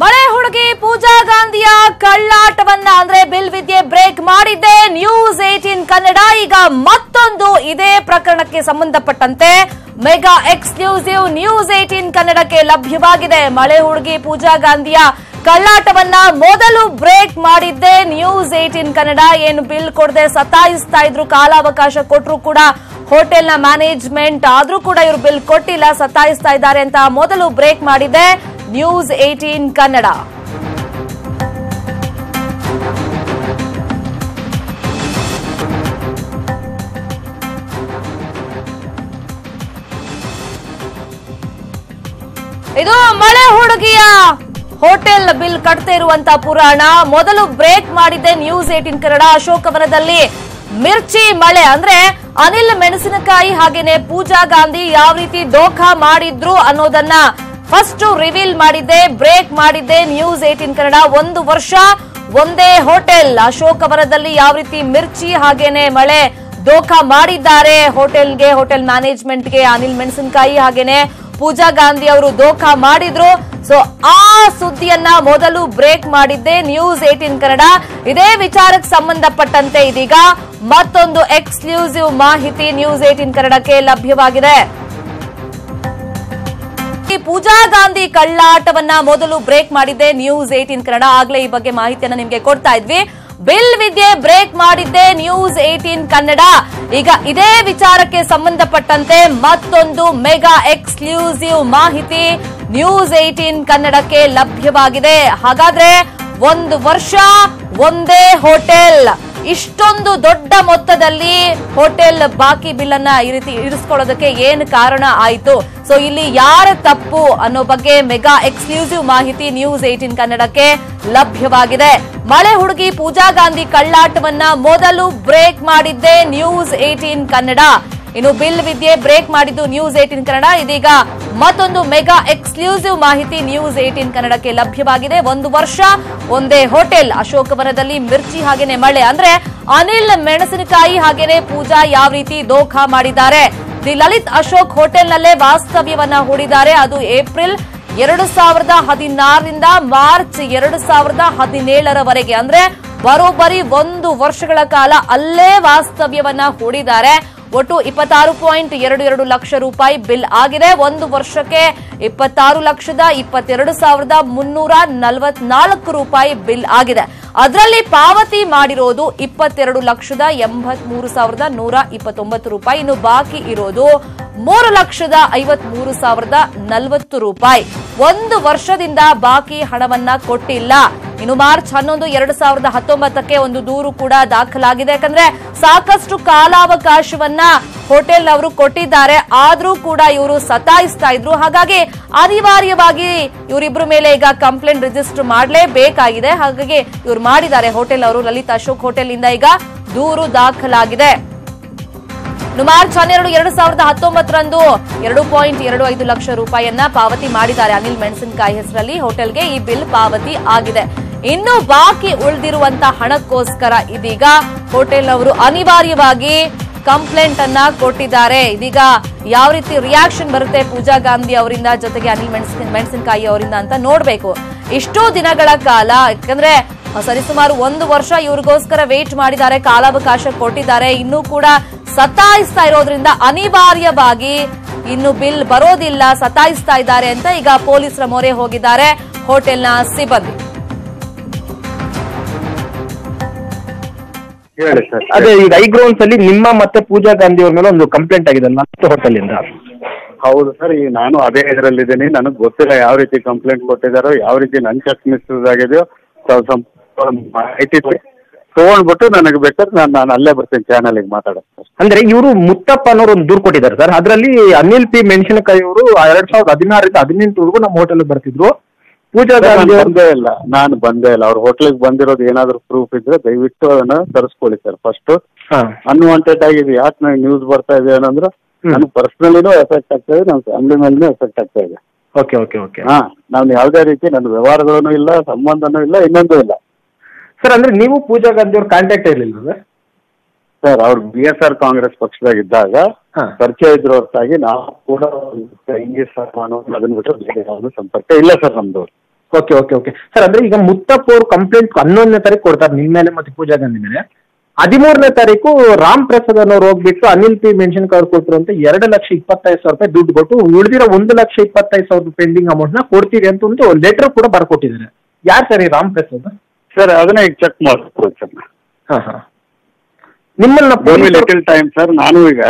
ಮಳೆ ಹುಡುಗಿ ಪೂಜಾ ಗಾಂಧಿಯ ಕಳ್ಳಾಟವನ್ನ ಅಂದ್ರೆ ಬಿಲ್ ವಿದ್ಯೆ ಬ್ರೇಕ್ ಮಾಡಿದ್ದೆ ನ್ಯೂಸ್ 18 ಕನ್ನಡ. ಈಗ ಮತ್ತೊಂದು ಇದೇ ಪ್ರಕರಣಕ್ಕೆ ಸಂಬಂಧಪಟ್ಟಂತೆ ಮೆಗಾ ಎಕ್ಸ್ಕ್ಲೂಸಿವ್ ನ್ಯೂಸ್ 18 ಕನ್ನಡಕ್ಕೆ ಲಭ್ಯವಾಗಿದೆ. ಮಳೆ ಹುಡುಗಿ ಪೂಜಾ ಗಾಂಧಿಯ ಕಳ್ಳಾಟವನ್ನ ಮೊದಲು ಬ್ರೇಕ್ ಮಾಡಿದ್ದೆ ನ್ಯೂಸ್ 18 ಕನ್ನಡ. ಏನು ಬಿಲ್ ಕೊಡದೆ ಸತಾಯಿಸ್ತಾ ಇದ್ರು, ಕಾಲಾವಕಾಶ ಕೊಟ್ಟರು ಕೂಡ ಹೋಟೆಲ್ನ ಮ್ಯಾನೇಜ್ಮೆಂಟ್, ಆದ್ರೂ ಕೂಡ ಇವರು ಬಿಲ್ ಕೊಟ್ಟಿಲ್ಲ, ಸತಾಯಿಸ್ತಾ ಇದ್ದಾರೆ ಅಂತ ಮೊದಲು ಬ್ರೇಕ್ ಮಾಡಿದೆ ನ್ಯೂಸ್ 18 ಕನ್ನಡ. ಇದು ಮಳೆ ಹುಡುಗಿಯ ಹೋಟೆಲ್ ಬಿಲ್ ಕಟ್ತಾ ಇರುವಂತ ಪುರಾಣ. ಮೊದಲು ಬ್ರೇಕ್ ಮಾಡಿದ್ದೆ ನ್ಯೂಸ್ 18 ಕನ್ನಡ. ಅಶೋಕವನದಲ್ಲಿ ಮಿರ್ಚಿ ಮಳೆ ಅಂದ್ರೆ ಅನಿಲ್ ಮೆಣಸಿನಕಾಯಿ ಹಾಗೇನೆ ಪೂಜಾ ಗಾಂಧಿ ಯಾವ ರೀತಿ ದೋಖಾ ಮಾಡಿದ್ರು ಅನ್ನೋದನ್ನ ಫಸ್ಟ್ ರಿವೀಲ್ ಮಾಡಿದ್ದೆ, ಬ್ರೇಕ್ ಮಾಡಿದ್ದೆ ನ್ಯೂಸ್ 18 ಕನ್ನಡ. 1 ವರ್ಷ ಒಂದೇ ಹೋಟೆಲ್ ಅಶೋಕವನದಲ್ಲಿ ಯಾವ ರೀತಿ ಮಿರ್ಚಿ ಹಾಗೇನೆ ಮಳೆ ದೋಖಾ ಮಾಡಿದ್ದಾರೆ ಹೋಟೆಲ್ಗೆ, ಹೋಟೆಲ್ ಮ್ಯಾನೇಜ್ಮೆಂಟ್ಗೆ. ಅನಿಲ್ ಮೆಣಸಿನಕಾಯಿ ಹಾಗೇನೆ ಪೂಜಾ ಗಾಂಧಿ ಅವರು ದೋಖಾ ಮಾಡಿದ್ರು. ಸೊ ಆ ಸುದ್ದಿಯನ್ನ ಮೊದಲು ಬ್ರೇಕ್ ಮಾಡಿದ್ದೆ ನ್ಯೂಸ್ 18 ಕನ್ನಡ. ಇದೇ ವಿಚಾರಕ್ಕೆ ಸಂಬಂಧಪಟ್ಟಂತೆ ಇದೀಗ ಮತ್ತೊಂದು ಎಕ್ಸ್ಕ್ಲೂಸಿವ್ ಮಾಹಿತಿ ನ್ಯೂಸ್ 18 ಕನ್ನಡಕ್ಕೆ ಲಭ್ಯವಾಗಿದೆ. ಪೂಜಾ ಗಾಂಧಿ ಕಳ್ಳಾಟವನ್ನ ಮೊದಲು ಬ್ರೇಕ್ ಮಾಡಿದ್ದೆ ನ್ಯೂಸ್ 18 ಕನ್ನಡ. ಆಗ್ಲೇ ಈ ಬಗ್ಗೆ ಮಾಹಿತಿಯನ್ನ ನಿಮ್ಗೆ ಕೊಡ್ತಾ ಇದ್ವಿ. ಬಿಲ್ ವಿದ್ಯೆ ಬ್ರೇಕ್ ಮಾಡಿದ್ದೆ ನ್ಯೂಸ್ 18 ಕನ್ನಡ. ಈಗ ಇದೇ ವಿಚಾರಕ್ಕೆ ಸಂಬಂಧಪಟ್ಟಂತೆ ಮತ್ತೊಂದು ಮೆಗಾ ಎಕ್ಸ್ಕ್ಲೂಸಿವ್ ಮಾಹಿತಿ ನ್ಯೂಸ್ 18 ಕನ್ನಡಕ್ಕೆ ಲಭ್ಯವಾಗಿದೆ. ಹಾಗಾದ್ರೆ 1 ವರ್ಷ ಒಂದೇ ಹೋಟೆಲ್, ಇಷ್ಟೊಂದು ದೊಡ್ಡ ಮೊತ್ತದಲ್ಲಿ ಹೋಟೆಲ್ ಬಾಕಿ ಬಿಲ್ ಅನ್ನ ಈ ರೀತಿ ಇರಿಸ್ಕೊಳ್ಳೋದಕ್ಕೆ ಏನು ಕಾರಣ ಆಯಿತು? ಸೊ ಇಲ್ಲಿ ಯಾರ ತಪ್ಪು ಅನ್ನೋ ಬಗ್ಗೆ ಮೆಗಾ ಎಕ್ಸ್ಕ್ಲೂಸಿವ್ ಮಾಹಿತಿ ನ್ಯೂಸ್ 18 ಕನ್ನಡಕ್ಕೆ ಲಭ್ಯವಾಗಿದೆ. ಮಳೆ ಹುಡುಗಿ ಪೂಜಾ ಗಾಂಧಿ ಕಳ್ಳಾಟವನ್ನ ಮೊದಲು ಬ್ರೇಕ್ ಮಾಡಿದ್ದೆ ನ್ಯೂಸ್ 18 ಕನ್ನಡ. ಇನ್ನು ಬಿಲ್ ವಿದ್ಯೆ ಬ್ರೇಕ್ ಮಾಡಿದ್ದು ನ್ಯೂಸ್ 18 ಕನ್ನಡ. ಇದೀಗ ಮತ್ತೊಂದು ಮೆಗಾ ಎಕ್ಸ್ಕ್ಲೂಸಿವ್ ಮಾಹಿತಿ ನ್ಯೂಸ್ 18 ಕನ್ನಡಕ್ಕೆ ಲಭ್ಯವಾಗಿದೆ. 1 ವರ್ಷ ಒಂದೇ ಹೋಟೆಲ್ ಅಶೋಕವನದಲ್ಲಿ ಮಿರ್ಚಿ ಹಾಗೇನೆ ಮಳೆ ಅಂದ್ರೆ ಅನಿಲ್ ಮೆಣಸಿನಕಾಯಿ ಹಾಗೇನೆ ಪೂಜಾ ಯಾವ ರೀತಿ ದೋಖಾ ಮಾಡಿದ್ದಾರೆ. ದಿ ಲಲಿತ್ ಅಶೋಕ್ ಹೋಟೆಲ್ನಲ್ಲೇ ವಾಸ್ತವ್ಯವನ್ನ ಹೂಡಿದ್ದಾರೆ. ಅದು ಏಪ್ರಿಲ್ 2016ರಿಂದ ಮಾರ್ಚ್ 2017ರವರೆಗೆ ಅಂದ್ರೆ ಬರೋಬ್ಬರಿ 1 ವರ್ಷಗಳ ಕಾಲ ಅಲ್ಲೇ ವಾಸ್ತವ್ಯವನ್ನ ಹೂಡಿದ್ದಾರೆ. ಒಟ್ಟು 26.22 ಲಕ್ಷ ರೂಪಾಯಿ ಬಿಲ್ ಆಗಿದೆ. 1 ವರ್ಷಕ್ಕೆ 26,22,344 ರೂಪಾಯಿ ಬಿಲ್ ಆಗಿದೆ. ಅದರಲ್ಲಿ ಪಾವತಿ ಮಾಡಿರೋದು 22,83,129 ರೂಪಾಯಿ. ಇನ್ನು ಬಾಕಿ ಇರೋದು 3,53,040 ರೂಪಾಯಿ. 1 ವರ್ಷದಿಂದ ಬಾಕಿ ಹಣವನ್ನ ಕೊಟ್ಟಿಲ್ಲ. ಇನ್ನು ಮಾರ್ಚ್ 11, 2019ಕ್ಕೆ ಒಂದು ದೂರು ಕೂಡ ದಾಖಲಾಗಿದೆ. ಯಾಕಂದ್ರೆ ಸಾಕಷ್ಟು ಕಾಲಾವಕಾಶವನ್ನ ಹೋಟೆಲ್ ಅವರು ಕೊಟ್ಟಿದ್ದಾರೆ, ಆದ್ರೂ ಕೂಡ ಇವರು ಸತಾಯಿಸ್ತಾ ಇದ್ರು. ಹಾಗಾಗಿ ಅನಿವಾರ್ಯವಾಗಿ ಇವರಿಬ್ಬರ ಮೇಲೆ ಈಗ ಕಂಪ್ಲೇಂಟ್ ರಿಜಿಸ್ಟರ್ ಮಾಡಲೇಬೇಕಾಗಿದೆ. ಹಾಗಾಗಿ ಇವರು ಮಾಡಿದ್ದಾರೆ ಹೋಟೆಲ್ ಅವರು. ಲಲಿತ್ ಅಶೋಕ್ ಹೋಟೆಲ್ ಇಂದ ಈಗ ದೂರು ದಾಖಲಾಗಿದೆ. ಮಾರ್ಚ್ 12, 2019ರಂದು 2.25 ಲಕ್ಷ ರೂಪಾಯಿಯನ್ನ ಪಾವತಿ ಮಾಡಿದ್ದಾರೆ ಅನಿಲ್ ಮೆಣಸಿನಕಾಯಿ ಹೆಸರಲ್ಲಿ. ಹೋಟೆಲ್ಗೆ ಈ ಬಿಲ್ ಪಾವತಿ ಆಗಿದೆ. ಇನ್ನು ಬಾಕಿ ಉಳಿದಿರುವಂತಹ ಹಣಕ್ಕೋಸ್ಕರ ಇದೀಗ ಹೋಟೆಲ್ ಅವರು ಅನಿವಾರ್ಯವಾಗಿ ಕಂಪ್ಲೇಂಟ್ ಅನ್ನ ಕೊಟ್ಟಿದ್ದಾರೆ. ಇದೀಗ ಯಾವ ರೀತಿ ರಿಯಾಕ್ಷನ್ ಬರುತ್ತೆ ಪೂಜಾ ಗಾಂಧಿ ಅವರಿಂದ, ಜೊತೆಗೆ ಅನಿಲ್ ಮೆಣಸಿನಕಾಯಿ ಅವರಿಂದ ಅಂತ ನೋಡ್ಬೇಕು. ಇಷ್ಟೋ ದಿನಗಳ ಕಾಲ, ಯಾಕಂದ್ರೆ ಸರಿಸುಮಾರು 1 ವರ್ಷ ಇವ್ರಿಗೋಸ್ಕರ ವೇಟ್ ಮಾಡಿದ್ದಾರೆ, ಕಾಲಾವಕಾಶ ಕೊಟ್ಟಿದ್ದಾರೆ. ಇನ್ನೂ ಕೂಡ ಸತಾಯಿಸ್ತಾ ಇರೋದ್ರಿಂದ ಅನಿವಾರ್ಯವಾಗಿ ಇನ್ನು ಬಿಲ್ ಬರೋದಿಲ್ಲ, ಸತಾಯಿಸ್ತಾ ಇದ್ದಾರೆ ಅಂತ ಈಗ ಪೊಲೀಸರ ಮೊರೆ ಹೋಗಿದ್ದಾರೆ ಹೋಟೆಲ್ನ ಸಿಬ್ಬಂದಿ. ಅದೇ ಈಗ ಐಗ್ರೌಂಡ್ಸ್ ಅಲ್ಲಿ ನಿಮ್ಮ ಮತ್ತೆ ಪೂಜಾ ಗಾಂಧಿ ಅವ್ರ ಮೇಲೆ ಒಂದು ಕಂಪ್ಲೇಂಟ್ ಆಗಿದೆ ಮತ್ತೆ ಹೋಟೆಲ್ ಇಂದ. ಹೌದು ಸರ್, ಈಗ ನಾನು ಅದೇ ಇದರಲ್ಲಿದ್ದೀನಿ. ನನಗೆ ಗೊತ್ತಿಲ್ಲ ಯಾವ ರೀತಿ ಕಂಪ್ಲೇಂಟ್ ಕೊಟ್ಟಿದ್ದಾರೋ, ಯಾವ ರೀತಿ ನನ್ನ ಚೆಕ್ ಮಿಸ್ಯೂಸ್ ಆಗಿದೆಯೋ ಮಾಹಿತಿ ತಗೊಂಡ್ಬಿಟ್ಟು ನನಗೆ ಬೇಕಾದ್ರೆ ನಾನು ಅಲ್ಲೇ ಬರ್ತೀನಿ ಚಾನಲ್ಗೆ ಮಾತಾಡೋದು. ಅಂದ್ರೆ ಇವರು ಮುತ್ತಪ್ಪ ಅನ್ನೋರು ಒಂದು ದೂರು ಕೊಟ್ಟಿದ್ದಾರೆ ಸರ್. ಅದರಲ್ಲಿ ಅನಿಲ್ ಪಿ ಮೆಣಸಿನಕಾಯಿ ಅವರು 2016ರಿಂದ 18ವರೆಗೂ ನಮ್ಮ ಹೋಟೆಲ್ ಬರ್ತಿದ್ರು. ಪೂಜಾ ಗಾಂಧಿ ನಾನು ಬಂದೇ ಇಲ್ಲ. ಅವ್ರ ಹೋಟ್ಲಿಗೆ ಬಂದಿರೋದು ಏನಾದ್ರು ಪ್ರೂಫ್ ಇದ್ರೆ ದಯವಿಟ್ಟು ಅದನ್ನ ತರಿಸ್ಕೊಳ್ಳಿ ಸರ್. ಫಸ್ಟ್ ಅನ್ವಾಂಟೆಡ್ ಆಗಿದೆ. ಯಾಕೆ ನನಗೆ ನ್ಯೂಸ್ ಬರ್ತಾ ಇದೆ ಏನಂದ್ರೆ ನನಗೆ ಪರ್ಸನಲಿನೂ ಎಫೆಕ್ಟ್ ಆಗ್ತಾ ಇದೆ, ನನ್ನ ಫ್ಯಾಮಿಲಿ ಮೇಲೂ ಎಫೆಕ್ಟ್ ಆಗ್ತಾ ಇದೆ. Okay okay okay. ನಾನು ಯಾವುದೇ ರೀತಿ ನನ್ನ ವ್ಯವಹಾರಗಳೂ ಇಲ್ಲ, ಸಂಬಂಧನೂ ಇಲ್ಲ, ಇನ್ನೊಂದು ಇಲ್ಲ ಸರ್. ಅಂದ್ರೆ ನೀವು ಪೂಜಾ ಗಾಂಧಿ ಅವ್ರ ಕಾಂಟ್ಯಾಕ್ಟ್ ಇರಲಿಲ್ಲ ಸರ್? ಅವ್ರು BSR ಕಾಂಗ್ರೆಸ್ ಪಕ್ಷದಾಗಿದ್ದಾಗ ಪರಿಚಯ ಇದ್ರು ಹೊರತಾಗಿ ನಾವು ಕೂಡ ಹಿಂಗೆ ಸರ್ ಅದನ್ನ ಬಿಟ್ಟು ಬೇರೆ ಯಾವುದು ಸಂಪರ್ಕ ಇಲ್ಲ ಸರ್ ನಮ್ದು. ಓಕೆ ಓಕೆ ಓಕೆ ಸರ್, ಅಂದ್ರೆ ಈಗ ಮುತ್ತಪ್ಪ ಅವರು ಕಂಪ್ಲೇಂಟ್ 11ನೇ ತಾರೀಕು ಕೊಡ್ತಾರೆ ನಿಮ್ಮ ಮೇಲೆ ಮತ್ತೆ ಪೂಜಾ ಗಾಂಧಿ ಮೇಲೆ. 13ನೇ ತಾರೀಕು ರಾಮ್ ಪ್ರಸಾದ್ ಅನ್ನೋರು ಹೋಗ್ಬಿಟ್ಟು ಅನಿಲ್ ಪಿ ಮೆನ್ಷನ್ ಕವರ್ ಕೊಟ್ಟರು ಅಂತ 2,25,000 ದುಡ್ಡು ಕೊಟ್ಟು ಉಳಿದಿರೋ 1,25,000 ಪೆಂಡಿಂಗ್ ಅಮೌಂಟ್ ನ ಕೊಡ್ತೀವಿ ಅಂತ ಒಂದು ಲೆಟರ್ ಕೂಡ ಬರ್ಕೊಟ್ಟಿದ್ದಾರೆ. ಯಾರು ಸರ್ ಈ ರಾಮ್ ಪ್ರಸಾದ್? ಸರ್ ಅದನ್ನ ಈಗ ಚೆಕ್ ಮಾಡ್ಬೋದು ಸರ್. ಹಾಂ ಹಾಂ, ನಿಮ್ಮನ್ನ ಲಿಟಲ್ ಟೈಮ್ ಸರ್. ನಾನು ಈಗ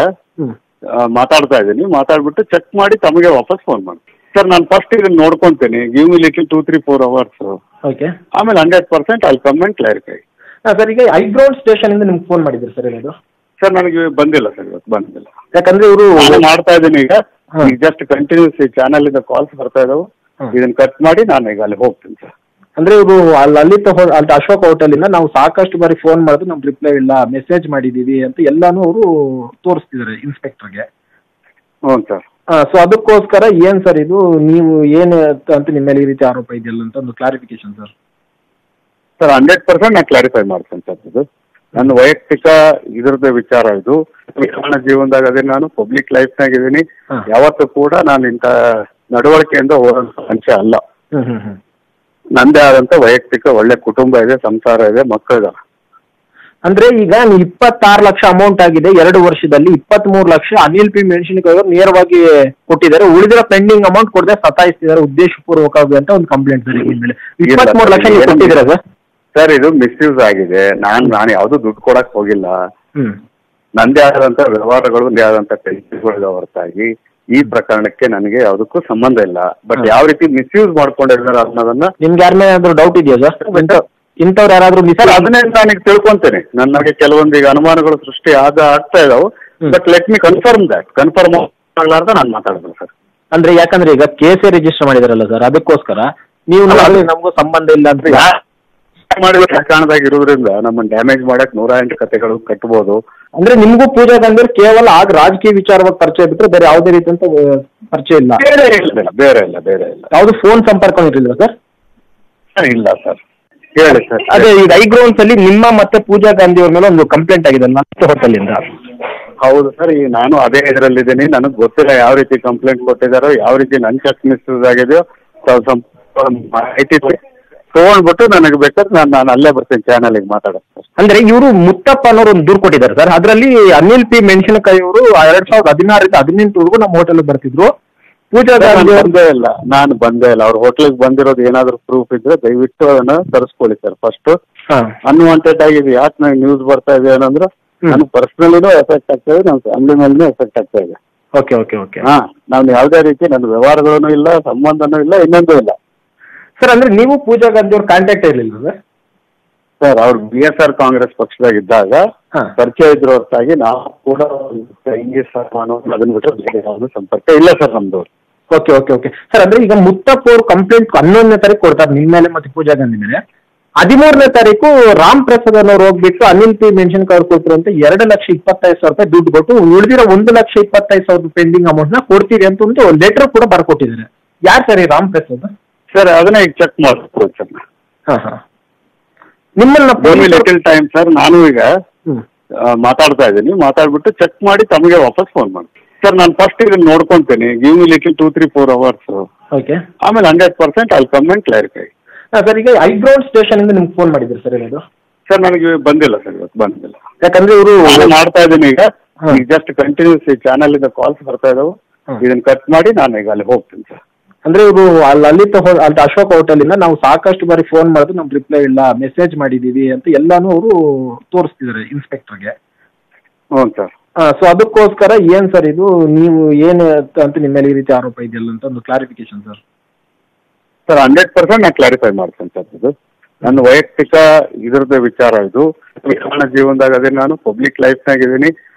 ಮಾತಾಡ್ತಾ ಇದ್ದೀನಿ, ಮಾತಾಡ್ಬಿಟ್ಟು ಚೆಕ್ ಮಾಡಿ ತಮಗೆ ವಾಪಸ್ ಫೋನ್ ಮಾಡಿ ಸರ್. ನಾನು ಫಸ್ಟ್ ಇದನ್ನ ನೋಡ್ಕೊಂತೀನಿ, give me little 2-3-4 hours. Okay, ಆಮೇಲೆ 100% I come and clarify. Sir ಈಗ ಹೈಗ್ರೌಂಡ್ ಸ್ಟೇಷನ್ ಇಂದ ನಿಮ್ಗೆ ಫೋನ್ ಮಾಡಿದ್ರು ಸರ್ ಏನಾದ್ರು? ಸರ್ ನನಗೆ ಬಂದಿಲ್ಲ ಸರ್, ಇವತ್ತು ಬಂದಿಲ್ಲ. ಯಾಕಂದ್ರೆ ಇವರು ಮಾಡ್ತಾ ಇದ್ದೀನಿ ಈಗ ಜಸ್ಟ್ ಕಂಟಿನ್ಯೂಸ್ ಈ ಚಾನಲ್ ಇಂದ ಕಾಲ್ಸ್ ಬರ್ತಾ ಇದಾವೆ. ಇದನ್ನ ಕಟ್ ಮಾಡಿ ನಾನು ಈಗ ಅಲ್ಲಿ ಹೋಗ್ತೀನಿ ಸರ್. ಅಂದ್ರೆ ಇವರು ಅಲ್ಲಿ ಅಶೋಕ್ ಹೋಟೆಲ್ ಇಂದ ನಾವು ಸಾಕಷ್ಟು ಬಾರಿ ಫೋನ್ ಮಾಡಿದ್ರು ನಮ್ಗೆ ರಿಪ್ಲೈ ಇಲ್ಲ, ಮೆಸೇಜ್ ಮಾಡಿದೀವಿ ಅಂತ ಎಲ್ಲಾನು ಅವರು ತೋರಿಸ್ತಿದ್ದಾರೆ ಇನ್ಸ್ಪೆಕ್ಟರ್ಗೆ. ಹ್ಞೂ ಸರ್. ಸೊ ಅದಕ್ಕೋಸ್ಕರ ಏನ್ ಸರ್ ಇದು, ನೀವು ಏನು ಅಂತ ನಿಮ್ಮ ಮೇಲೆ ಈ ರೀತಿ ಆರೋಪ ಇದೆಯಲ್ಲ ಅಂತ ಒಂದು ಕ್ಲಾರಿಫಿಕೇಶನ್ ಸರ್. ಸರ್ 100% ನಾನು ಕ್ಲಾರಿಫೈ ಮಾಡ್ತೇನೆ ಸರ್. ಇದು ನನ್ನ ವೈಯಕ್ತಿಕ ಇದ್ರದ್ದು ವಿಚಾರ. ಇದು ನನ್ನ ಜೀವನದಾಗ ಅದೇ, ನಾನು ಪಬ್ಲಿಕ್ ಲೈಫ್ನಾಗ ಇದೀನಿ. ಯಾವತ್ತೂ ಕೂಡ ನಾನು ಇಂಥ ನಡವಳಿಕೆಯಿಂದ ಹೋದಂತ ಮನುಷ್ಯ ಅಲ್ಲ. ನಂದೇ ಆದಂತ ವೈಯಕ್ತಿಕ ಒಳ್ಳೆ ಕುಟುಂಬ ಇದೆ, ಸಂಸಾರ ಇದೆ, ಮಕ್ಕಳಿದಾರೆ. ಅಂದ್ರೆ ಈಗ 26 ಲಕ್ಷ ಅಮೌಂಟ್ ಆಗಿದೆ 2 ವರ್ಷದಲ್ಲಿ, 23 ಲಕ್ಷ ಅನಿಲ್ ಪಿ ಮೆಣಸಿನಕಾಯಿ ನೇರವಾಗಿ ಕೊಟ್ಟಿದ್ದಾರೆ. ಉಳಿದಿರೋ ಪೆಂಡಿಂಗ್ ಅಮೌಂಟ್ ಕೊಡದೆ ಸತಾಯಿಸ್ತಿದ್ದಾರೆ ಉದ್ದೇಶಪೂರ್ವಕವಾಗಿ ಅಂತ ಒಂದು ಕಂಪ್ಲೇಂಟ್ ಸರ್. 23 ಲಕ್ಷ ನೀವು ಕೊಟ್ಟಿದ್ದೀರಾ ಸರ್? ಸರ್ ಇದು ಮಿಸ್ಯೂಸ್ ಆಗಿದೆ. ನಾನು ಯಾವ್ದು ದುಡ್ಡು ಕೊಡಕ್ ಹೋಗಿಲ್ಲ. ನಂದೇ ಆದಂತ ವ್ಯವಹಾರಗಳು, ನಂದೇ ಆದಂತ ಕೆಲಸಗಳಿದೆ ಹೊರತಾಗಿ ಈ ಪ್ರಕರಣಕ್ಕೆ ನನಗೆ ಯಾವುದಕ್ಕೂ ಸಂಬಂಧ ಇಲ್ಲ. ಬಟ್ ಯಾವ ರೀತಿ ಮಿಸ್ಯೂಸ್ ಮಾಡ್ಕೊಂಡಿದ್ದಾರೆ ಅನ್ನೋದನ್ನ ನಿಮ್ಗೆ ಯಾರ ಮೇಲೆ ಡೌಟ್ ಇದೆಯಾ ಸರ್? ಇಂಥವ್ರು ಯಾರಾದ್ರೂ ಸರ್ ಅದನ್ನೇ ನಾನು ತಿಳ್ಕೊಂತೇನೆ. ನನಗೆ ಕೆಲವೊಂದು ಈಗ ಅನುಮಾನಗಳು ಸೃಷ್ಟಿ ಆಗ್ತಾ ಇದಾವೆ. But let me confirm confirm ಆಗ್ಲಾರ್ದ ನಾನು ಮಾತಾಡಿದ್ರು ಸರ್. ಅಂದ್ರೆ ಯಾಕಂದ್ರೆ ಈಗ ಕೇಸೇ ರಿಜಿಸ್ಟರ್ ಮಾಡಿದಾರಲ್ಲ ಸರ್, ಅದಕ್ಕೋಸ್ಕರ ನೀವು ನಮಗೂ ಸಂಬಂಧ ಇಲ್ಲ ಅಂತ ಮಾಡಿರೋ ಪ್ರಕರಣದಾಗ ಇರೋದ್ರಿಂದ ನಮ್ಮನ್ನ ಡ್ಯಾಮೇಜ್ ಮಾಡಕ್ 108 ಕಥೆಗಳು ಕಟ್ಬೋದು. ಅಂದ್ರೆ ನಿಮ್ಗೂ ಪೂಜಾ ಗಾಂಧಿ ಕೇವಲ ಆಗ ರಾಜಕೀಯ ವಿಚಾರವಾಗಿ ಪರಿಚಯ ಬಿಟ್ಟರೆ ಬೇರೆ ಯಾವುದೇ ರೀತಿಯಂತ ಪರಿಚಯ ಇಲ್ಲ? ಬೇರೆ ಇಲ್ಲ. ಯಾವ್ದು ಫೋನ್ ಸಂಪರ್ಕ ಇರಲಿಲ್ಲ ಸರ್? ಇಲ್ಲ ಸರ್. ಹೇಳಿ ಸರ್. ಅದೇ ಈಗ ಹೈಗ್ರೌಂಡ್ಸ್ ಅಲ್ಲಿ ನಿಮ್ಮ ಮತ್ತೆ ಪೂಜಾ ಗಾಂಧಿ ಅವ್ರ ಮೇಲೆ ಒಂದು ಕಂಪ್ಲೇಂಟ್ ಆಗಿದೆ ಹೋಟೆಲ್ ಇಂದ. ಹೌದು ಸರ್. ಈಗ ನಾನು ಅದೇ ಇದರಲ್ಲಿದ್ದೀನಿ. ನನಗೆ ಗೊತ್ತಿಲ್ಲ ಯಾವ ರೀತಿ ಕಂಪ್ಲೇಂಟ್ ಕೊಟ್ಟಿದ್ದಾರೋ, ಯಾವ ರೀತಿ ನನ್ನ ಚೆಕ್ ಮಿಸ್ಯೂಸ್ ಆಗಿದೆಯೋ ಮಾಹಿತಿ ತಗೊಂಡ್ಬಿಟ್ಟು ನನಗೆ ಬೇಕಾದ್ರೆ ನಾನು ಅಲ್ಲೇ ಬರ್ತೀನಿ ಚಾನಲ್ಗೆ ಮಾತಾಡೋದು. ಅಂದ್ರೆ ಇವರು ಮುತ್ತಪ್ಪ ಅನ್ನೋರು ಒಂದು ದೂರು ಕೊಟ್ಟಿದ್ದಾರೆ ಸರ್. ಅದರಲ್ಲಿ ಅನಿಲ್ ಪಿ ಮೆಣಸಿನಕಾಯಿ ಅವರು 2016 18 ನಮ್ಮ ಹೋಟೆಲ್ ಬರ್ತಿದ್ರು. ಪೂಜಾ ಗಾಂಧಿ ನಾನು ಬಂದೇ ಇಲ್ಲ. ಅವ್ರ ಹೋಟ್ಲಿಗೆ ಬಂದಿರೋದು ಏನಾದ್ರು ಪ್ರೂಫ್ ಇದ್ರೆ ದಯವಿಟ್ಟು ಅದನ್ನ ತರಿಸ್ಕೊಳ್ಳಿ ಸರ್. ಫಸ್ಟ್ ಅನ್ವಾಂಟೆಡ್ ಆಗಿದೆ. ಯಾಕೆ ನಂಗೆ ನ್ಯೂಸ್ ಬರ್ತಾ ಇದೆ ಏನಂದ್ರೆ ನನಗೆ ಪರ್ಸನಲಿನೂ ಎಫೆಕ್ಟ್ ಆಗ್ತಾ ಇದೆ, ನಮ್ಮ ಫ್ಯಾಮಿಲಿ ಮೇಲೂ ಎಫೆಕ್ಟ್ ಆಗ್ತಾ ಇದೆ. Okay okay okay. ನಾನು ಯಾವುದೇ ರೀತಿ ನನ್ನ ವ್ಯವಹಾರಗಳೂ ಇಲ್ಲ, ಸಂಬಂಧನೂ ಇಲ್ಲ, ಇನ್ನೊಂದು ಇಲ್ಲ ಸರ್. ಅಂದ್ರೆ ನೀವು ಪೂಜಾ ಗಾಂಧಿ ಅವ್ರ ಕಾಂಟ್ಯಾಕ್ಟ್ ಇರಲಿಲ್ಲ ಸರ್? ಅವ್ರು BSR ಕಾಂಗ್ರೆಸ್ ಪಕ್ಷದಾಗಿದ್ದಾಗ ಪರಿಚಯ ಇದ್ರ ಹೊರತಾಗಿ ನಾವು ಕೂಡ ಅದನ್ನ ಬಿಟ್ಟು ಬೇರೆ ಯಾವುದು ಸಂಪರ್ಕ ಇಲ್ಲ ಸರ್ ನಮ್ದು. Okay okay okay sir. ಅಂದ್ರೆ ಈಗ ಮುತ್ತಪ್ಪ ಅವರು ಕಂಪ್ಲೇಂಟ್ 11ನೇ ತಾರೀಕು ಕೊಡ್ತಾರೆ ನಿಮ್ಮ ಮೇಲೆ ಮತ್ತೆ ಪೂಜಾ ಗಾಂಧಿ ಮೇಲೆ. 13ನೇ ತಾರೀಕು ರಾಮ್ ಪ್ರಸಾದ್ ಅನ್ನೋರು ಹೋಗ್ಬಿಟ್ಟು ಅನಿಲ್ ಪಿ ಮೆನ್ಷನ್ ಕವರ್ ಕೊಟ್ಟರು ಅಂತ 2,25,000 ದುಡ್ಡು ಕೊಟ್ಟು ಉಳಿದಿರೋ 1,25,000 ಪೆಂಡಿಂಗ್ ಅಮೌಂಟ್ ನ ಕೊಡ್ತೀವಿ ಅಂತ ಒಂದು ಲೆಟರ್ ಕೂಡ ಬರ್ಕೊಟ್ಟಿದ್ದಾರೆ. ಯಾರು ಸರ್ ಈ ರಾಮ್ ಪ್ರಸಾದ್? ಸರ್ ಅದನ್ನ ಈಗ ಚೆಕ್ ಮಾಡ್ಬೋದು ಸರ್. ನಿಮ್ಮನ್ನ ಲಿಟಲ್ ಟೈಮ್ ಸರ್. ನಾನು ಈಗ ಮಾತಾಡ್ತಾ ಇದ್ದೀನಿ, ಮಾತಾಡ್ಬಿಟ್ಟು ಚೆಕ್ ಮಾಡಿ ತಮಗೆ ವಾಪಸ್ ಫೋನ್ ಮಾಡಿ ಸರ್. ನಾನು ಫಸ್ಟ್ ಇದನ್ನ ನೋಡ್ಕೊಂತೀನಿ, give me little 2-3-4 hours. Okay, ಆಮೇಲೆ 100% I come and clarify. Sir ಈಗ ಹೈಗ್ರೌಂಡ್ ಸ್ಟೇಷನ್ ಇಂದ ನಿಮ್ಗೆ ಫೋನ್ ಮಾಡಿದ್ರು ಸರ್ ಏನಾದ್ರು? ಸರ್ ನನಗೆ ಬಂದಿಲ್ಲ ಸರ್, ಇವತ್ತು ಬಂದಿಲ್ಲ. ಯಾಕಂದ್ರೆ ಇವರು ಮಾಡ್ತಾ ಇದ್ದೀನಿ ಈಗ ಜಸ್ಟ್ ಕಂಟಿನ್ಯೂಸ್ ಈ ಚಾನಲ್ ಇಂದ ಕಾಲ್ಸ್ ಬರ್ತಾ ಇದಾವೆ. ಇದನ್ನ ಕಟ್ ಮಾಡಿ ನಾನು ಈಗ ಅಲ್ಲಿ ಹೋಗ್ತೀನಿ ಸರ್. ಅಂದ್ರೆ ಇವರು ಅಲ್ಲಿ ಅಶೋಕ್ ಹೋಟೆಲ್ ಇಂದ ನಾವು ಸಾಕಷ್ಟು ಬಾರಿ ಫೋನ್ ಮಾಡಿದ್ರು ನಮ್ಗೆ ರಿಪ್ಲೈ ಇಲ್ಲ, ಮೆಸೇಜ್ ಮಾಡಿದೀವಿ ಅಂತ ಎಲ್ಲಾನು ಅವರು ತೋರಿಸ್ತಿದ್ದಾರೆ ಇನ್ಸ್ಪೆಕ್ಟರ್ಗೆ. ಹ್ಞೂ ಸರ್. ಸೊ ಅದಕ್ಕೋಸ್ಕರ ಏನ್ ಸರ್ ಇದು, ನೀವು ಏನು ಅಂತ ನಿಮ್ಮ ಮೇಲೆ ಈ ರೀತಿ ಆರೋಪ ಇದೆಯಲ್ಲ ಅಂತ ಒಂದು ಕ್ಲಾರಿಫಿಕೇಶನ್ ಸರ್. ಸರ್ 100% ನಾನು ಕ್ಲಾರಿಫೈ ಮಾಡ್ತೇನೆ ಸರ್. ಇದು ನನ್ನ ವೈಯಕ್ತಿಕ ಇದ್ರದ್ದು ವಿಚಾರ. ಇದು ನನ್ನ ಜೀವನದಾಗ ಅದೇ, ನಾನು ಪಬ್ಲಿಕ್ ಲೈಫ್ನಾಗ ಇದೀನಿ.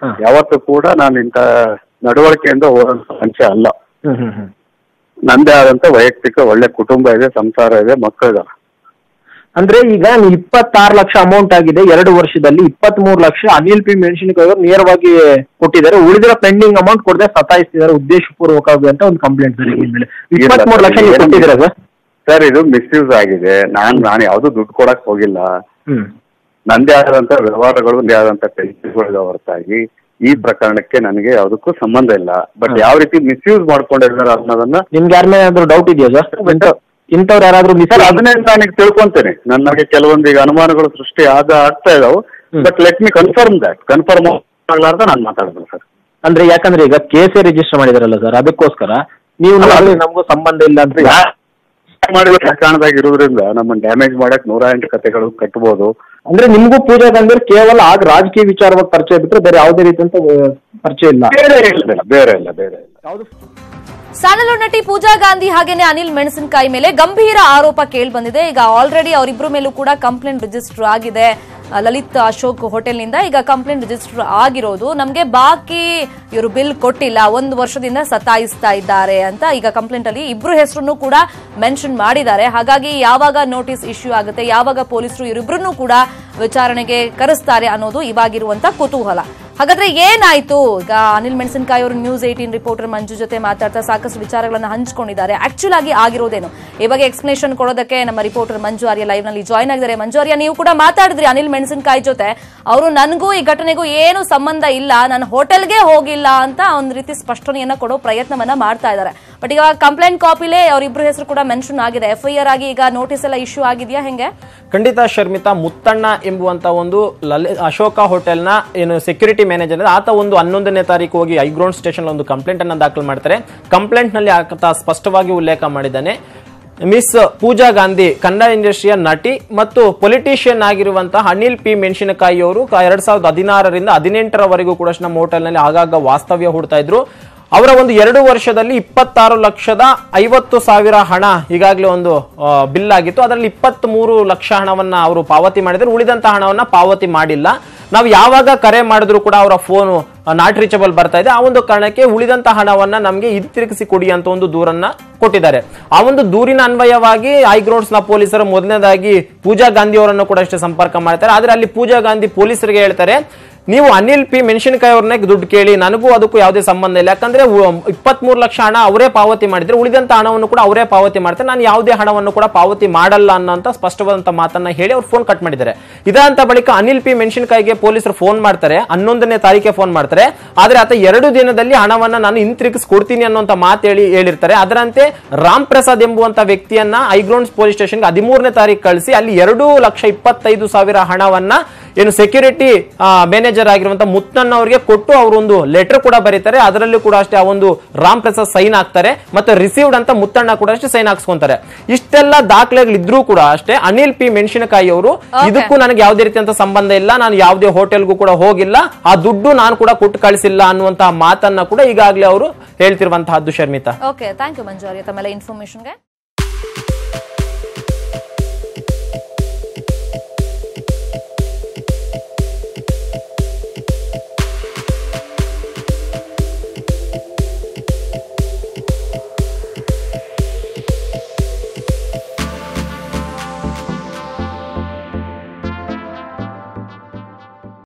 ಯಾವತ್ತೂ ಕೂಡ ನಾನು ಇಂಥ ನಡವಳಿಕೆಯಿಂದ ಹೋದಂತ ಮನುಷ್ಯ ಅಲ್ಲ. ನಂದೇ ಆದಂತ ವೈಯಕ್ತಿಕ ಒಳ್ಳೆ ಕುಟುಂಬ ಇದೆ, ಸಂಸಾರ ಇದೆ, ಮಕ್ಕಳಿದಾರೆ. ಅಂದ್ರೆ ಈಗ 26 ಲಕ್ಷ ಅಮೌಂಟ್ ಆಗಿದೆ 2 ವರ್ಷದಲ್ಲಿ, 23 ಲಕ್ಷ ಅನಿಲ್ ಪಿ ಮೆಣಸಿನಕಾಯಿ ನೇರವಾಗಿ ಕೊಟ್ಟಿದ್ದಾರೆ. ಉಳಿದಿರೋ ಪೆಂಡಿಂಗ್ ಅಮೌಂಟ್ ಕೊಡದೆ ಸತಾಯಿಸ್ತಿದ್ದಾರೆ ಉದ್ದೇಶಪೂರ್ವಕವಾಗಿ ಅಂತ ಒಂದು ಕಂಪ್ಲೇಂಟ್ ಸರ್. 23 ಲಕ್ಷ ನೀವು ಕೊಟ್ಟಿದ್ದೀರಾ ಸರ್? ಸರ್ ಇದು ಮಿಸ್ಯೂಸ್ ಆಗಿದೆ. ನಾನು ಯಾವ್ದು ದುಡ್ಡು ಕೊಡಕ್ ಹೋಗಿಲ್ಲ. ನಂದೇ ಆದಂತ ವ್ಯವಹಾರಗಳು, ನಂದೇ ಆದಂತ ಕೆಲಸಗಳಿದೆ ಹೊರತಾಗಿ ಈ ಪ್ರಕರಣಕ್ಕೆ ನನಗೆ ಯಾವುದಕ್ಕೂ ಸಂಬಂಧ ಇಲ್ಲ. ಬಟ್ ಯಾವ ರೀತಿ ಮಿಸ್ಯೂಸ್ ಮಾಡ್ಕೊಂಡಿದ್ದಾರೆ ಅನ್ನೋದನ್ನ ನಿಮ್ಗೆ ಯಾರ ಮೇಲೆ ಡೌಟ್ ಇದೆಯಾ ಸರ್? ಇಂಥವ್ರು ಯಾರಾದ್ರೂ ಸರ್ ಅದನ್ನೇ ನನಗೆ ತಿಳ್ಕೊಂತೇನೆ. ನನಗೆ ಕೆಲವೊಂದು ಈಗ ಅನುಮಾನಗಳು ಸೃಷ್ಟಿ ಆಗ್ತಾ ಇದಾವೆ. ಬಟ್ ಲೆಟ್ ಮಿ ಕನ್ಫರ್ಮ್ ಆಗ್ಲಾರ್ದ ನಾನು ಮಾತಾಡೋದು ಸರ್. ಅಂದ್ರೆ ಯಾಕಂದ್ರೆ ಈಗ ಕೇಸೇ ರಿಜಿಸ್ಟರ್ ಮಾಡಿದಾರಲ್ಲ ಸರ್, ಅದಕ್ಕೋಸ್ಕರ ನೀವು ನಮಗೂ ಸಂಬಂಧ ಇಲ್ಲ ಅಂತ ಮಾಡಿದ್ರೆ ಕಾರಣದಾಗ ಇರೋದ್ರಿಂದ ನಮ್ಮನ್ನ ಡ್ಯಾಮೇಜ್ ಮಾಡಕ್ 108 ಕಥೆಗಳು ಕಟ್ಬೋದು. ಅಂದ್ರೆ ನಿಮ್ಗೂ ಪೂಜಾ ಗಾಂಧಿ ಕೇವಲ ಆಗ ರಾಜಕೀಯ ವಿಚಾರವಾಗಿ ಪರಿಚಯ ಬಿಟ್ಟರೆ ಬೇರೆ ಯಾವುದೇ ರೀತಿಯಂತ ಪರಿಚಯ ಇಲ್ಲ. ಬೇರೆ ಇಲ್ಲ. ಸ್ಯಾಂಡಲ್ವುಡ್ ನಟಿ ಪೂಜಾ ಗಾಂಧಿ ಹಾಗೇನೆ ಅನಿಲ್ ಮೆಣಸಿನಕಾಯಿ ಮೇಲೆ ಗಂಭೀರ ಆರೋಪ ಕೇಳಿ ಬಂದಿದೆ. ಈಗ ಆಲ್ರೆಡಿ ಅವರಿಬ್ಬರ ಮೇಲೂ ಕೂಡ ಕಂಪ್ಲೇಂಟ್ ರಿಜಿಸ್ಟರ್ ಆಗಿದೆ. ಲಲಿತ್ ಅಶೋಕ್ ಹೋಟೆಲ್ನಿಂದ ಈಗ ಕಂಪ್ಲೇಂಟ್ ರಿಜಿಸ್ಟರ್ ಆಗಿರೋದು. ನಮಗೆ ಬಾಕಿ ಇವರು ಬಿಲ್ ಕೊಟ್ಟಿಲ್ಲ, 1 ವರ್ಷದಿಂದ ಸತಾಯಿಸ್ತಾ ಇದ್ದಾರೆ ಅಂತ ಈಗ ಕಂಪ್ಲೇಂಟ್ ಅಲ್ಲಿ ಇಬ್ರು ಹೆಸರನ್ನು ಕೂಡ ಮೆನ್ಷನ್ ಮಾಡಿದ್ದಾರೆ. ಹಾಗಾಗಿ ಯಾವಾಗ ನೋಟಿಸ್ ಇಶ್ಯೂ ಆಗುತ್ತೆ, ಯಾವಾಗ ಪೊಲೀಸರು ಇವರಿಬ್ಬರನ್ನು ಕೂಡ ವಿಚಾರಣೆಗೆ ಕರೆಸ್ತಾರೆ ಅನ್ನೋದು ಇವಾಗಿರುವಂತ ಕುತೂಹಲ. ಹಾಗಾದ್ರೆ ಏನಾಯ್ತು? ಈಗ ಅನಿಲ್ ಮೆಣಸಿನಕಾಯಿ ಅವರು ನ್ಯೂಸ್ 18 ರಿಪೋರ್ಟರ್ ಮಂಜು ಜೊತೆ ಮಾತಾಡ್ತಾ ಸಾಕಷ್ಟು ವಿಚಾರಗಳನ್ನ ಹಂಚಿಕೊಂಡಿದ್ದಾರೆ. ಆಕ್ಚುಲ್ ಆಗಿ ಆಗಿರೋದೇನು ಈ ಬಗ್ಗೆ ಎಕ್ಸ್ಪ್ಲನೇಷನ್ ಕೊಡೋದಕ್ಕೆ ನಮ್ಮ ರಿಪೋರ್ಟರ್ ಮಂಜು ಆರ್ಯ ಲೈವ್ ನಲ್ಲಿ ಜಾಯ್ನ್ ಆಗಿದ್ದಾರೆ. ಮಂಜು ಆರ್ಯ, ನೀವು ಕೂಡ ಮಾತಾಡಿದ್ರಿ ಅನಿಲ್ ಮೆಣಸಿನಕಾಯಿ ಜೊತೆ. ಅವರು ನನಗೂ ಈ ಘಟನೆಗೂ ಏನು ಸಂಬಂಧ ಇಲ್ಲ, ನಾನು ಹೋಟೆಲ್ಗೆ ಹೋಗಿಲ್ಲ ಅಂತ ಒಂದ್ ರೀತಿ ಸ್ಪಷ್ಟನೆಯನ್ನ ಕೊಡೋ ಪ್ರಯತ್ನವನ್ನ ಮಾಡ್ತಾ ಇದ್ದಾರೆ. ಬಟ್ ಈಗ ಕಂಪ್ಲೇಂಟ್ ಕಾಪಿಲೇ ಅವರಿಬ್ಬರ ಹೆಸರು ಕೂಡ ಮೆನ್ಷನ್ ಆಗಿದೆ. FIR ಆಗಿ ಈಗ ನೋಟಿಸ್ ಎಲ್ಲ ಇಶ್ಯೂ ಆಗಿದೆಯಾ ಹೆಂಗೆ? ಖಂಡಿತ ಶರ್ಮಿತಾ, ಮುತ್ತಣ್ಣ ಎಂಬುವಂತ ಒಂದು ಅಶೋಕ ಹೋಟೆಲ್ನ ಏನು ಸೆಕ್ಯೂರಿಟಿ ಮ್ಯಾನೇಜರ್ ಆತ ಒಂದು 11ನೇ ತಾರೀಕು ಹೋಗಿ ಹೈಗ್ರೌಂಡ್ ಸ್ಟೇಷನ್ ಒಂದು ಕಂಪ್ಲೇಂಟ್ ಅನ್ನ ದಾಖಲು ಮಾಡ್ತಾರೆ. ಕಂಪ್ಲೇಂಟ್ ನಲ್ಲಿ ಆತ ಸ್ಪಷ್ಟವಾಗಿ ಉಲ್ಲೇಖ ಮಾಡಿದ್ದಾನೆ, ಮಿಸ್ ಪೂಜಾ ಗಾಂಧಿ ಕನ್ನಡ ಇಂಡಸ್ಟ್ರಿಯ ನಟಿ ಮತ್ತು ಪೊಲಿಟಿಷಿಯನ್ ಆಗಿರುವಂತಹ ಅನಿಲ್ ಪಿ ಮೆಣಸಿನಕಾಯಿ ಅವರು 2016ರಿಂದ 18ರವರೆಗೂ ಕೂಡ ನಮ್ಮ ಹೋಟೆಲ್ ನಲ್ಲಿ ಆಗಾಗ ವಾಸ್ತವ್ಯ ಹೂಡ್ತಾ ಇದ್ರು. ಅವರ ಒಂದು 2 ವರ್ಷದಲ್ಲಿ 26,50,000 ಹಣ ಈಗಾಗಲೇ ಒಂದು ಬಿಲ್ ಆಗಿತ್ತು. ಅದರಲ್ಲಿ 23 ಲಕ್ಷ ಹಣವನ್ನ ಅವರು ಪಾವತಿ ಮಾಡಿದ್ರು, ಉಳಿದಂತಹ ಹಣವನ್ನ ಪಾವತಿ ಮಾಡಿಲ್ಲ. ನಾವು ಯಾವಾಗ ಕರೆ ಮಾಡಿದ್ರು ಕೂಡ ಅವರ ಫೋನ್ ನಾಟ್ ರೀಚಬಲ್ ಬರ್ತಾ ಇದೆ. ಆ ಒಂದು ಕಾರಣಕ್ಕೆ ಉಳಿದಂತಹ ಹಣವನ್ನ ನಮಗೆ ಹಿಂತಿರುಗಿಸಿ ಕೊಡಿ ಅಂತ ಒಂದು ದೂರನ್ನ ಕೊಟ್ಟಿದ್ದಾರೆ. ಆ ಒಂದು ದೂರಿನ ಅನ್ವಯವಾಗಿ ಹೈಗ್ರೌಂಡ್ಸ್ ನ ಪೊಲೀಸರು ಮೊದಲನೇದಾಗಿ ಪೂಜಾ ಗಾಂಧಿ ಅವರನ್ನು ಕೂಡ ಅಷ್ಟೇ ಸಂಪರ್ಕ ಮಾಡ್ತಾರೆ. ಆದ್ರೆ ಅಲ್ಲಿ ಪೂಜಾ ಗಾಂಧಿ ಪೊಲೀಸರಿಗೆ ಹೇಳ್ತಾರೆ, ನೀವು ಅನಿಲ್ ಪಿ ಮೆಣಸಿನಕಾಯಿ ಅವ್ರನ್ನ ದುಡ್ಡು ಕೇಳಿ, ನನಗೂ ಅದಕ್ಕೂ ಯಾವುದೇ ಸಂಬಂಧ ಇಲ್ಲ. ಯಾಕಂದ್ರೆ 23 ಲಕ್ಷ ಹಣ ಅವರೇ ಪಾವತಿ ಮಾಡಿದ್ರೆ ಉಳಿದಂತ ಹಣವನ್ನು ಕೂಡ ಅವರೇ ಪಾವತಿ ಮಾಡ್ತಾರೆ, ನಾನು ಯಾವುದೇ ಹಣವನ್ನು ಕೂಡ ಪಾವತಿ ಮಾಡಲ್ಲ ಅನ್ನೋಂತ ಸ್ಪಷ್ಟವಾದಂತ ಮಾತನ್ನ ಹೇಳಿ ಅವ್ರು ಫೋನ್ ಕಟ್ ಮಾಡಿದ್ದಾರೆ. ಇದಾದಂತ ಬಳಿಕ ಅನಿಲ್ ಪಿ ಮೆಣಸಿನಕಾಯಿಗೆ ಪೊಲೀಸರು ಫೋನ್ ಮಾಡ್ತಾರೆ, 11ನೇ ತಾರೀಕಿಗೆ ಫೋನ್ ಮಾಡ್ತಾರೆ. ಆದ್ರೆ ಆತ 2 ದಿನದಲ್ಲಿ ಹಣವನ್ನ ನಾನು ಹಿಂತಿರುಗಿಸಿ ಕೊಡ್ತೀನಿ ಅನ್ನುವಂತ ಮಾತು ಹೇಳಿರ್ತಾರೆ. ಅದರಂತೆ ರಾಮ್ ಪ್ರಸಾದ್ ಎಂಬುವಂತ ವ್ಯಕ್ತಿಯನ್ನ ಹೈಗ್ರೌಂಡ್ಸ್ ಪೊಲೀಸ್ ಸ್ಟೇಷನ್ಗೆ 13ನೇ ತಾರೀಕು ಕಳಿಸಿ ಅಲ್ಲಿ 2,25,000 ಹಣವನ್ನ ಏನು ಸೆಕ್ಯೂರಿಟಿ ಮ್ಯಾನೇಜರ್ ಆಗಿರುವಂತಹ ಮುತ್ತಣ್ಣ ಅವರಿಗೆ ಕೊಟ್ಟು ಅವರು ಒಂದು ಲೆಟರ್ ಕೂಡ ಬರೀತಾರೆ. ಅದರಲ್ಲೂ ಕೂಡ ಅಷ್ಟೇ ಆ ಒಂದು ರಾಮ್ ಪ್ರಸಾದ್ ಸೈನ್ ಹಾಕ್ತಾರೆ, ಮತ್ತೆ ರಿಸೀವ್ಡ್ ಅಂತ ಮುತ್ತಣ್ಣ ಕೂಡ ಅಷ್ಟೇ ಸೈನ್ ಹಾಕ್ಸ್ಕೊಂತಾರೆ. ಇಷ್ಟೆಲ್ಲ ದಾಖಲೆಗಳಿದ್ರೂ ಕೂಡ ಅಷ್ಟೇ ಅನಿಲ್ ಪಿ ಮೆಣಸಿನಕಾಯಿ ಅವರು ಇದಕ್ಕೂ ನನಗೆ ಯಾವುದೇ ರೀತಿಯಂತ ಸಂಬಂಧ ಇಲ್ಲ, ನಾನು ಯಾವುದೇ ಹೋಟೆಲ್ಗೂ ಕೂಡ ಹೋಗಿಲ್ಲ, ಆ ದುಡ್ಡು ನಾನು ಕೂಡ ಕೊಟ್ಟು ಕಳಿಸಿಲ್ಲ ಅನ್ನುವಂತಹ ಮಾತನ್ನ ಕೂಡ ಈಗಾಗಲೇ ಅವರು ಹೇಳ್ತಿರುವಂತಹದ್ದು. ಶರ್ಮಿತಾ, ಓಕೆ, ಥ್ಯಾಂಕ್ ಯು ಮಂಜು ಆರ್ಯ ತಮ್ಮೆಲ್ಲ ಇನ್ಫಾರ್ಮೇಶನ್ಗೆ.